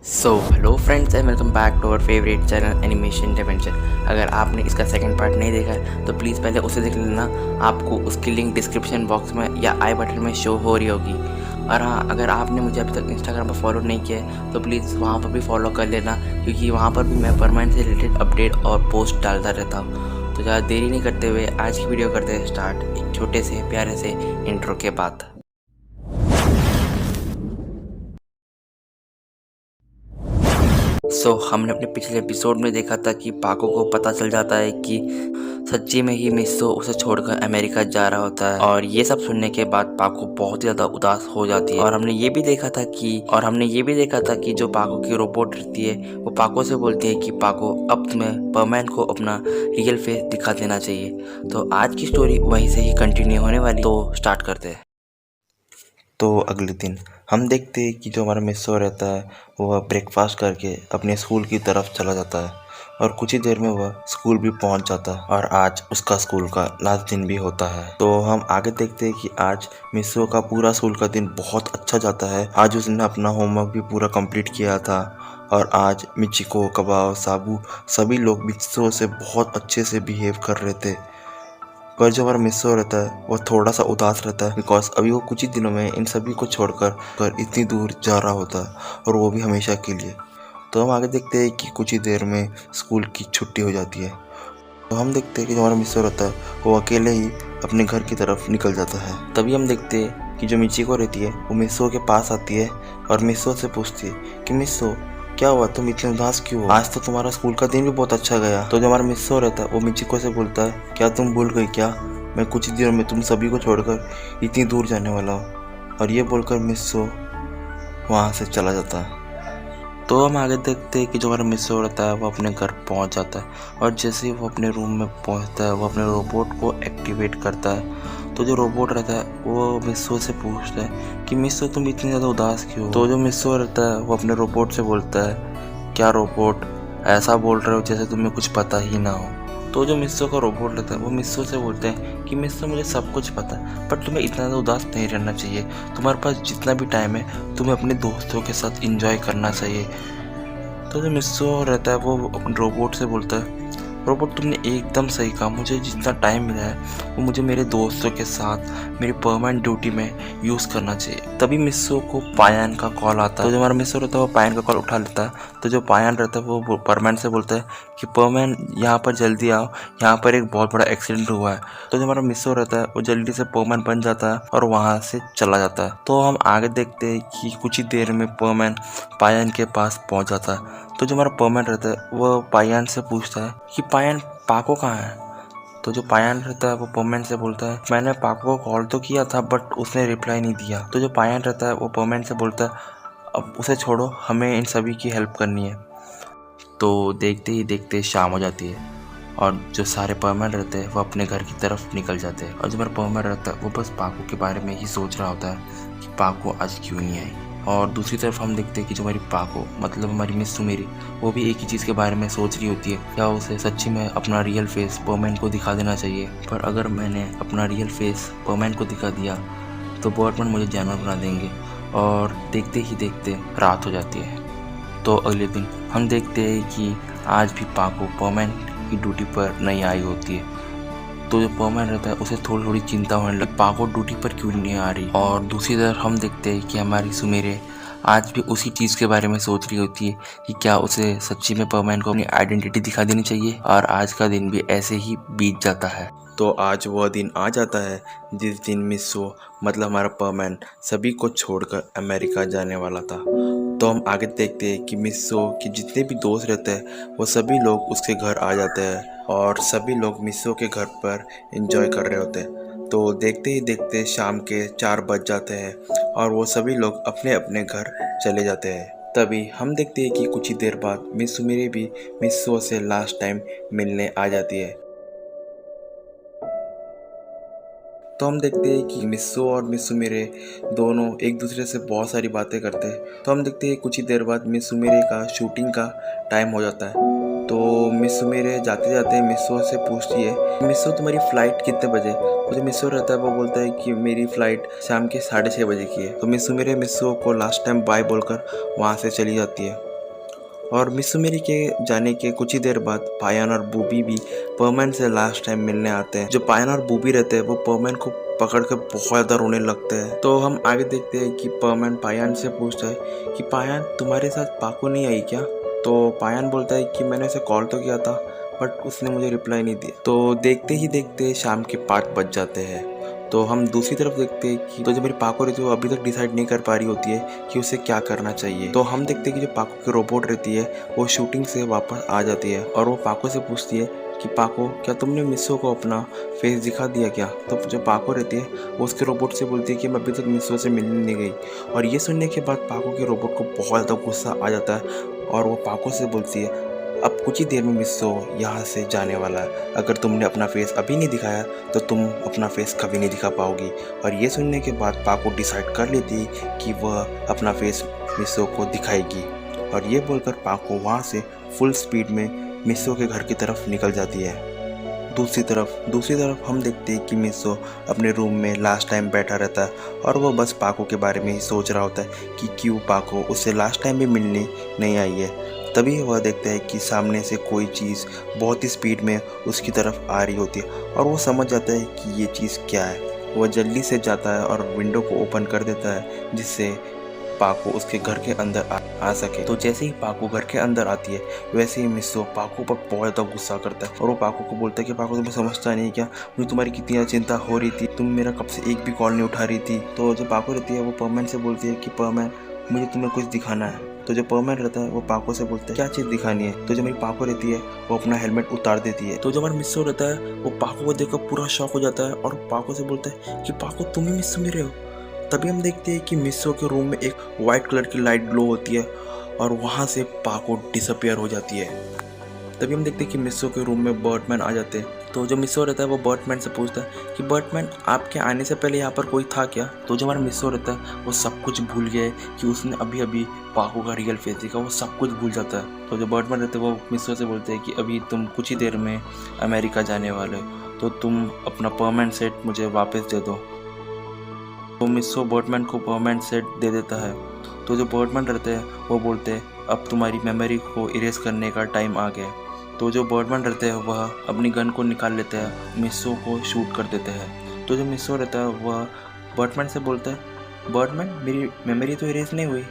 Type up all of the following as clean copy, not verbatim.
Hello friends and welcome back to our favourite channel animation dimension. अगर आपने इसका second part नहीं देखा है तो प्लीज़ पहले उसे देख लेना। आपको उसकी लिंक डिस्क्रिप्शन बॉक्स में या आई बटन में शो हो रही होगी। और हाँ, अगर आपने मुझे अभी तक इंस्टाग्राम पर फॉलो नहीं किया है तो प्लीज़ वहाँ पर भी फॉलो कर लेना, क्योंकि वहाँ पर भी मैं परमानेंट से रिलेटेड अपडेट और पोस्ट डालता रहता हूँ। तो ज़्यादा देरी नहीं करते हुए आज की वीडियो करते हैं स्टार्ट एक छोटे से प्यारे से इंट्रो के बाद। हमने अपने पिछले एपिसोड में देखा था कि पाको को पता चल जाता है कि सच्ची में ही मिस्सो उसे छोड़कर अमेरिका जा रहा होता है, और ये सब सुनने के बाद पाको बहुत ज़्यादा उदास हो जाती है। और हमने ये भी देखा था कि जो पाको की रोबोट रहती है वो पाको से बोलती है कि पाको, अब तुम्हें परमैन को अपना रियल फेस दिखा देना चाहिए। तो आज की स्टोरी वहीं से ही कंटिन्यू होने वाली, तो स्टार्ट करते हैं। तो अगले दिन हम देखते हैं कि जो हमारा मिस्सो रहता है वह ब्रेकफास्ट करके अपने स्कूल की तरफ चला जाता है, और कुछ ही देर में वह स्कूल भी पहुंच जाता है। और आज उसका स्कूल का लास्ट दिन भी होता है। तो हम आगे देखते हैं कि आज मिस्सो का पूरा स्कूल का दिन बहुत अच्छा जाता है। आज उसने अपना होमवर्क भी पूरा कंप्लीट किया था, और आज मिचिको, कबाओ, साबू सभी लोग मिस्सो से बहुत अच्छे से बिहेव कर रहे थे। पर जो हमारा मिस्सो रहता है वो थोड़ा सा उदास रहता है, बिकॉज अभी वो कुछ ही दिनों में इन सभी को छोड़कर इतनी दूर जा रहा होता है, और वो भी हमेशा के लिए। तो हम आगे देखते हैं कि कुछ ही देर में स्कूल की छुट्टी हो जाती है। तो हम देखते हैं कि जो हमारा मिस्सो रहता है वो अकेले ही अपने घर की तरफ निकल जाता है। तभी हम देखते हैं कि जो मिचिको रहती है वो मिस्सो के पास आती है और मिस्सो से पूछती है कि मिस्सो, क्या हुआ, तुम इतने उदास क्यों हो? आज तो तुम्हारा स्कूल का दिन भी बहुत अच्छा गया। तो जो हमारा मिस्सो रहता है वो मिचिको से बोलता है, क्या तुम भूल गई क्या, मैं कुछ ही दिनों में तुम सभी को छोड़कर इतनी दूर जाने वाला हूँ। और ये बोलकर मिस्सो वहाँ से चला जाता है। तो हम आगे देखते हैं कि जो हमारा मिस्सो रहता है वो अपने घर पहुँच जाता है, और जैसे ही वो अपने रूम में पहुँचता है वो अपने रोबोट को एक्टिवेट करता है। तो जो रोबोट रहता है वो मिस्सो से पूछता है कि मिस्सो, तुम इतनी ज़्यादा उदास क्यों हो? तो जो मिस्सो रहता है वो अपने रोबोट से बोलता है, क्या रोबोट, ऐसा बोल रहे हो जैसे तुम्हें कुछ पता ही ना हो। तो जो मिस्सो का रोबोट रहता है वो मिस्सो से बोलते हैं कि मिस्सो, मुझे सब कुछ पता है, पर तुम्हें इतना ज़्यादा उदास नहीं रहना चाहिए। तुम्हारे पास जितना भी टाइम है तुम्हें अपने दोस्तों के साथ इंजॉय करना चाहिए। तो जो मिस्सो रहता है वो अपने रोबोट से बोलता है, रोबोट, तुमने एकदम सही कहा, मुझे जितना टाइम मिला है वो मुझे मेरे दोस्तों के साथ मेरी परमानेंट ड्यूटी में यूज़ करना चाहिए। तभी मिस्सो को पायन का कॉल आता है। तो जो हमारा मिस्सो रहता है वो पायन का कॉल उठा लेता है। तो जो पायन रहता है वो परमैन से बोलता है कि परमैन, यहाँ पर जल्दी आओ, यहाँ पर एक बहुत बड़ा एक्सीडेंट हुआ है। तो जो हमारा मिस्सो रहता है वो जल्दी से परमैन बन जाता है और वहाँ से चला जाता है। तो हम आगे देखते हैं कि कुछ ही देर में परमैन पायन के पास पहुँच जाता है। तो जो हमारा परमैन रहता है वो पायन से पूछता है कि पायन, पाको कहाँ है? तो जो पायन रहता है वो परमैन से बोलता है, मैंने पाको को कॉल तो किया था बट उसने रिप्लाई नहीं दिया। तो जो पायन रहता है वो परमैन से बोलता है, अब उसे छोड़ो, हमें इन सभी की हेल्प करनी है। तो देखते ही देखते शाम हो जाती है, और जो सारे परमैन रहते हैं वो अपने घर की तरफ निकल जाते हैं। और जो मेरा परमैन रहता है वो बस पाको के बारे में ही सोच रहा होता है कि पाको आज क्यों नहीं आई। और दूसरी तरफ हम देखते हैं कि जो हमारी पाको, मतलब हमारी मिस सुमेरी, वो भी एक ही चीज़ के बारे में सोच रही होती है, क्या उसे सच्ची में अपना रियल फेस परमैन को दिखा देना चाहिए। पर अगर मैंने अपना रियल फेस परमैन को दिखा दिया तो बर्डमैन मुझे जानवर बना देंगे। और देखते ही देखते रात हो जाती है। तो अगले दिन हम देखते हैं कि आज भी पाको परमैन की ड्यूटी पर नहीं आई होती है। तो जो परमैन रहता है उसे थोड़ी थोड़ी चिंता होने लगी, पाको ड्यूटी पर क्यों नहीं आ रही। और दूसरी तरफ हम देखते हैं कि हमारी सुमेरे आज भी उसी चीज़ के बारे में सोच रही होती है कि क्या उसे सच्ची में परमैन को अपनी आइडेंटिटी दिखा देनी चाहिए। और आज का दिन भी ऐसे ही बीत जाता है। तो आज वह दिन आ जाता है जिस दिन मिस्सो, मतलब हमारा परमैन, सभी को छोड़कर अमेरिका जाने वाला था। तो हम आगे देखते हैं कि मिस्सो के जितने भी दोस्त रहते हैं वो सभी लोग उसके घर आ जाते हैं, और सभी लोग मिस्सो के घर पर एंजॉय कर रहे होते हैं। तो देखते ही देखते शाम के 4 बज जाते हैं, और वो सभी लोग अपने अपने घर चले जाते हैं। तभी हम देखते हैं कि कुछ ही देर बाद मिस सुमेरी भी मिस्सो से लास्ट टाइम मिलने आ जाती है। तो हम देखते हैं कि मिस्सो और मिस सुमेरे दोनों एक दूसरे से बहुत सारी बातें करते हैं। तो हम देखते हैं कुछ ही देर बाद मिस सुमेरे का शूटिंग का टाइम हो जाता है। तो मिस सुमेरे जाते जाते मिस्सो से पूछती है, मिस्सो तुम्हारी फ़्लाइट कितने बजे? तो जो मिस्सो रहता है वो बोलता है कि मेरी फ़्लाइट शाम के 6:30 बजे की है। तो मिस सुमेरे मिस्सो को लास्ट टाइम बाय बोलकर वहाँ से चली जाती है। और मिसुमेरी के जाने के कुछ ही देर बाद पायान और बूबी भी परमैन से लास्ट टाइम मिलने आते हैं। जो पायान और बूबी रहते हैं वो परमैन को पकड़ कर बहुत ज़्यादा रोने लगते हैं। तो हम आगे देखते हैं कि परमैन पायान से पूछता है कि पायान तुम्हारे साथ पाको नहीं आई क्या। तो पायान बोलता है कि मैंने उसे कॉल तो किया था बट उसने मुझे रिप्लाई नहीं दिया। तो देखते ही देखते शाम के 5 बज जाते हैं। तो हम दूसरी तरफ देखते हैं कि तो जो मेरी पाको रहती है वो अभी तक डिसाइड नहीं कर पा रही होती है कि उसे क्या करना चाहिए। तो हम देखते हैं कि जो पाको की रोबोट रहती है वो शूटिंग से वापस आ जाती है और वो पाको से पूछती है कि पाको क्या तुमने मिस्सो को अपना फेस दिखा दिया क्या। तो जो पाको रहती है वो उसके रोबोट से बोलती है कि मैं अभी तक मिस्सो से मिलने नहीं गई। और ये सुनने के बाद पाको के रोबोट को बहुत ज़्यादा गुस्सा आ जाता है और वो पाको से बोलती है अब कुछ ही देर में मिस्सो यहाँ से जाने वाला है। अगर तुमने अपना फेस अभी नहीं दिखाया तो तुम अपना फेस कभी नहीं दिखा पाओगी। और ये सुनने के बाद पाको डिसाइड कर लेती कि वह अपना फेस मिस्सो को दिखाएगी। और ये बोलकर पाको वहाँ से फुल स्पीड में मिस्सो के घर की तरफ निकल जाती है। दूसरी तरफ हम देखते हैं कि मिस्सो अपने रूम में लास्ट टाइम बैठा रहता है और वो बस पाको के बारे में ही सोच रहा होता है कि क्यों पाको उससे लास्ट टाइम भी मिलने नहीं आई है। तभी वह देखता है कि सामने से कोई चीज़ बहुत ही स्पीड में उसकी तरफ आ रही होती है और वो समझ जाता है कि ये चीज़ क्या है। वह जल्दी से जाता है और विंडो को ओपन कर देता है जिससे पाको उसके घर के अंदर आ सके। तो जैसे ही पाको घर के अंदर आती है वैसे ही मिस्सो पाको पर बहुत ज़्यादा गुस्सा करता है और वो पाको को बोलता है कि पाको तुम्हें समझता नहीं क्या, मुझे तुम्हारी कितनी ज़्यादा चिंता हो रही थी, तुम मेरा कब से एक भी कॉल नहीं उठा रही थी। तो जो पाको रहती है वो परमैन से बोलती है कि परमैन मुझे तुम्हें कुछ दिखाना है। तो जो परमैन रहता है वो पाको से बोलता है क्या चीज़ दिखानी है। तो जो मेरी पाको रहती है वो अपना हेलमेट उतार देती है। तो जो हमारा मिस्सो रहता है वो पाको को देखकर पूरा शॉक हो जाता है और पाको से बोलता है कि पाको तुम ही मिस्सो मेरे हो। तभी हम देखते हैं कि मिस्सो के रूम में एक वाइट कलर की लाइट ग्लो होती है और वहाँ से पाको डिसअपियर हो जाती है। तभी हम देखते हैं कि मिस्सो के रूम में बर्टमैन आ जाते हैं। तो जो मिस्सो रहता है वो बर्टमैन से पूछता है कि बर्टमैन आपके आने से पहले यहाँ पर कोई था क्या। तो जो हमारा मिस्सो रहता है वो सब कुछ भूल गया है कि उसने अभी अभी पाको का रियल फेस देखा, वो सब कुछ भूल जाता है। तो जो बर्टमैन रहते हैं वो मिस्सो से बोलते हैं कि अभी तुम कुछ ही देर में अमेरिका जाने वाले हो तो तुम अपना परमानेंट सेट मुझे वापस दे दो। तो मिस्सो बर्टमैन को परमानेंट सेट दे देता है। तो जो बर्टमैन रहते हैं वो बोलते हैं अब तुम्हारी मेमोरी को इरेज करने का टाइम आ गया। तो जो बर्टमैन रहते हैं वह अपनी गन को निकाल लेते हैं, मिस्सो को शूट कर देते हैं। तो जो मिस्सो रहता है वह बर्टमैन से बोलता है बर्टमैन मेरी मेमोरी तो इरेज नहीं हुई।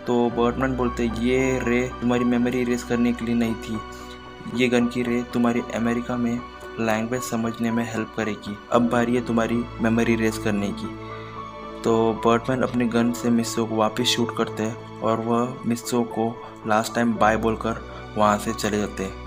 तो बर्टमैन बोलते हैं ये रे तुम्हारी मेमोरी इरेज करने के लिए नहीं थी, ये गन की रे तुम्हारी अमेरिका में लैंग्वेज समझने में हेल्प करेगी, अब बारी है तुम्हारी मेमोरी इरेज करने की। तो बर्टमैन अपने गन से मिस्सो को वापस शूट करते हैं और वह मिस्सो को लास्ट टाइम बाय बोलकर वहाँ से चले जाते हैं।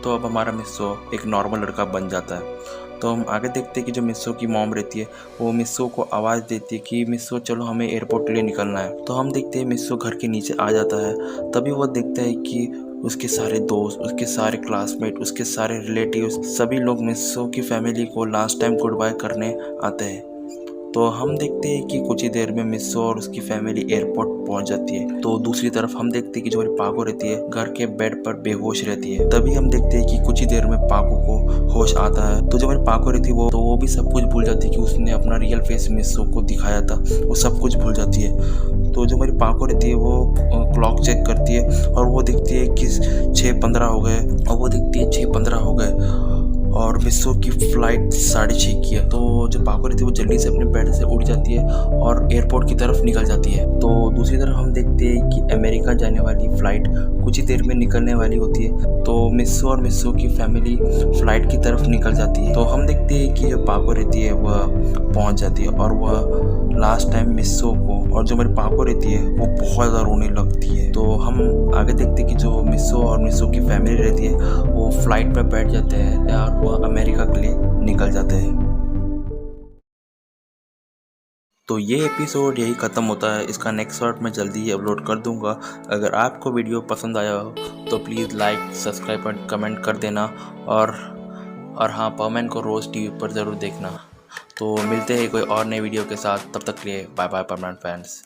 तो अब हमारा मिस्सो एक नॉर्मल लड़का बन जाता है। तो हम आगे देखते हैं कि जो मिस्सो की मॉम रहती है वो मिस्सो को आवाज़ देती है कि मिस्सो चलो हमें एयरपोर्ट के लिए निकलना है। तो हम देखते हैं मिस्सो घर के नीचे आ जाता है। तभी वो देखता है कि उसके सारे दोस्त, उसके सारे क्लासमेट, उसके सारे रिलेटिव्स सभी लोग मिस्सो की फैमिली को लास्ट टाइम गुड बाय करने आते हैं। तो हम देखते हैं कि कुछ ही देर में मिस्सो और उसकी फैमिली एयरपोर्ट पहुंच जाती है। तो दूसरी तरफ हम देखते हैं कि जो हमारी पाको रहती है घर के बेड पर बेहोश रहती है। तभी हम देखते हैं कि कुछ ही देर में पाको को होश आता है। तो जो हमारी पाको रहती है वो भी सब कुछ भूल जाती है कि उसने अपना रियल फेस मिस्सो को दिखाया था, वो सब कुछ भूल जाती है। तो जो हमारी पाको रहती है वो क्लॉक चेक करती है और वो देखती है कि 6:15 हो गए और वो देखती है 6:15 हो गए और मिस्सो की फ़्लाइट 6:30 की है। तो जो पाको रहती है वो जल्दी से अपने बेड से उठ जाती है और एयरपोर्ट की तरफ निकल जाती है। तो दूसरी तरफ हम देखते हैं कि अमेरिका जाने वाली फ़्लाइट कुछ ही देर में निकलने वाली होती है। तो मिस्सो और मिस्सो की फैमिली फ़्लाइट की तरफ निकल जाती है। तो हम देखते हैं कि जो पाको रहती है वह पहुंच जाती है और वह लास्ट टाइम मिस्सो को और जो मेरी पाको रहती है वो बहुत ज़्यादा रोने लगती है। तो हम आगे देखते हैं कि जो मिस्सो और मिस्सो की फैमिली रहती है वो फ्लाइट पर बैठ जाते हैं और वह अमेरिका के लिए निकल जाते हैं। तो ये एपिसोड यही ख़त्म होता है। इसका नेक्स्ट पार्ट मैं जल्दी ही अपलोड कर दूंगा। अगर आपको वीडियो पसंद आया हो तो प्लीज़ लाइक, सब्सक्राइब और कमेंट कर देना और हाँ, परमैन को रोज़ टीवी पर ज़रूर देखना। तो मिलते हैं कोई और नई वीडियो के साथ, तब तक के लिए बाय बाय परमैन फैंस।